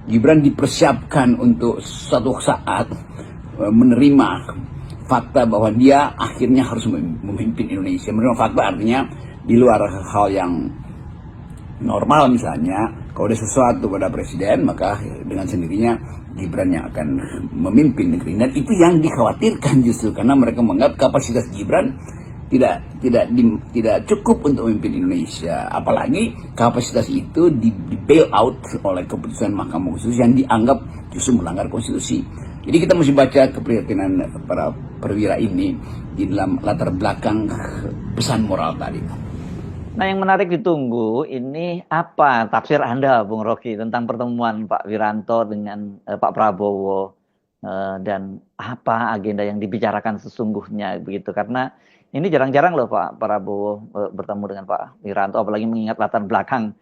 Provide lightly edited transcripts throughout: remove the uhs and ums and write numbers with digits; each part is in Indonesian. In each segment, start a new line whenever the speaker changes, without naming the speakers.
Gibran dipersiapkan untuk suatu saat menerima fakta bahwa dia akhirnya harus memimpin Indonesia. Menerima fakta artinya di luar hal yang normal, misalnya kalau ada sesuatu pada presiden, maka dengan sendirinya Gibran yang akan memimpin negeri. Dan itu yang dikhawatirkan justru karena mereka menganggap kapasitas Gibran tidak cukup untuk memimpin Indonesia. Apalagi kapasitas itu di bail out oleh keputusan Mahkamah Konstitusi yang dianggap justru melanggar konstitusi. Jadi kita mesti baca keprihatinan para perwira ini di dalam latar belakang pesan moral tadi.
Nah, yang menarik ditunggu ini apa tafsir Anda, Bung Rocky, tentang pertemuan Pak Wiranto dengan Pak Prabowo, dan apa agenda yang dibicarakan sesungguhnya begitu, karena ini jarang-jarang loh Pak Prabowo bertemu dengan Pak Wiranto, apalagi mengingat latar belakang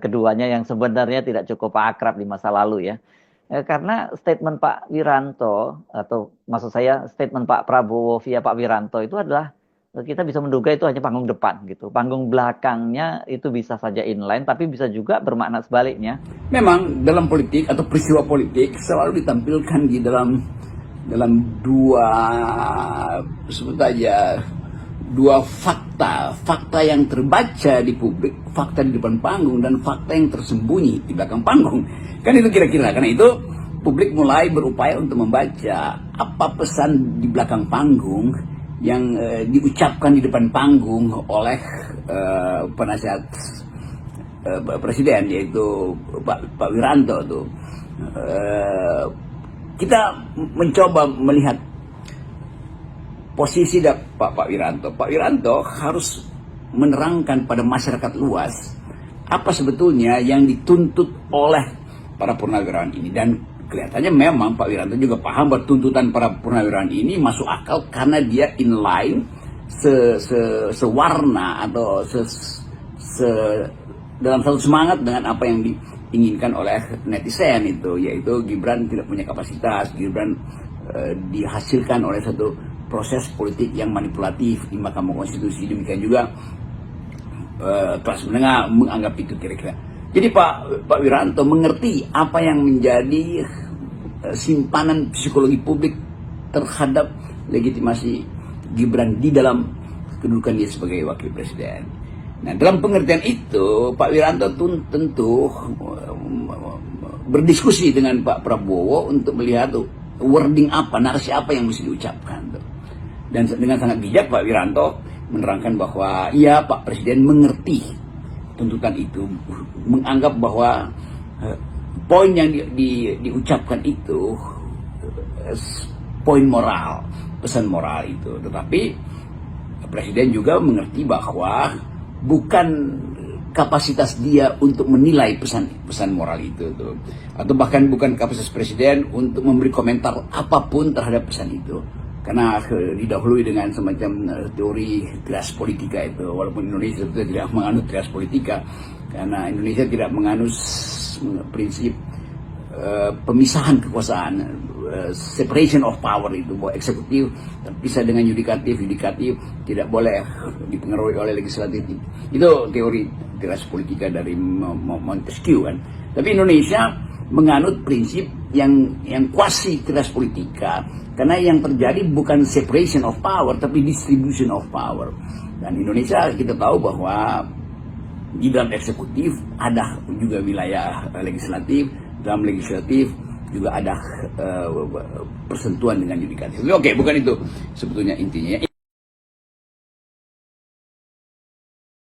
keduanya yang sebenarnya tidak cukup akrab di masa lalu ya. Karena statement Pak Wiranto, atau maksud saya statement Pak Prabowo via Pak Wiranto itu adalah kita bisa menduga itu hanya panggung depan gitu. Panggung belakangnya itu bisa saja inline, tapi bisa juga bermakna sebaliknya.
Memang dalam politik atau peristiwa politik selalu ditampilkan di dalam dua, sebut aja, dua fakta yang terbaca di publik, fakta di depan panggung dan fakta yang tersembunyi di belakang panggung. Kan itu kira-kira, karena itu publik mulai berupaya untuk membaca apa pesan di belakang panggung yang diucapkan di depan panggung oleh penasihat presiden, yaitu Pak Wiranto tuh. Kita mencoba melihat posisi Pak Wiranto. Pak Wiranto harus menerangkan pada masyarakat luas apa sebetulnya yang dituntut oleh para purnawirawan ini, dan kelihatannya memang Pak Wiranto juga paham bahwa tuntutan para purnawirawan ini masuk akal karena dia inline sewarna atau dalam satu semangat dengan apa yang diinginkan oleh netizen itu, yaitu Gibran tidak punya kapasitas, Gibran dihasilkan oleh satu proses politik yang manipulatif di Mahkamah Konstitusi. Demikian juga kelas menengah menganggap itu kira-kira. Jadi Pak Wiranto mengerti apa yang menjadi simpanan psikologi publik terhadap legitimasi Gibran di dalam kedudukan dia sebagai wakil presiden. Nah, dalam pengertian itu Pak Wiranto tentu berdiskusi dengan Pak Prabowo untuk melihat wording apa, narasi apa yang mesti diucapkan. Dan dengan sangat bijak Pak Wiranto menerangkan bahwa iya, Pak Presiden mengerti tuntutan itu, menganggap bahwa poin yang diucapkan itu poin moral, pesan moral itu. Tetapi Presiden juga mengerti bahwa bukan kapasitas dia untuk menilai pesan moral itu tuh. Atau bahkan bukan kapasitas Presiden untuk memberi komentar apapun terhadap pesan itu. Karena didahului dengan semacam teori trias politika itu, walaupun Indonesia tidak menganut trias politika, karena Indonesia tidak menganut prinsip pemisahan kekuasaan, separation of power itu, bahwa eksekutif terpisah dengan yudikatif tidak boleh dipengaruhi oleh legislatif. Itu teori trias politika dari Montesquieu kan. Tapi Indonesia menganut prinsip yang kuasi trias politika, karena yang terjadi bukan separation of power tapi distribution of power. Dan Indonesia kita tahu bahwa di dalam eksekutif ada juga wilayah legislatif, dalam legislatif juga ada persentuhan dengan yudikatif. Oke, bukan itu sebetulnya intinya.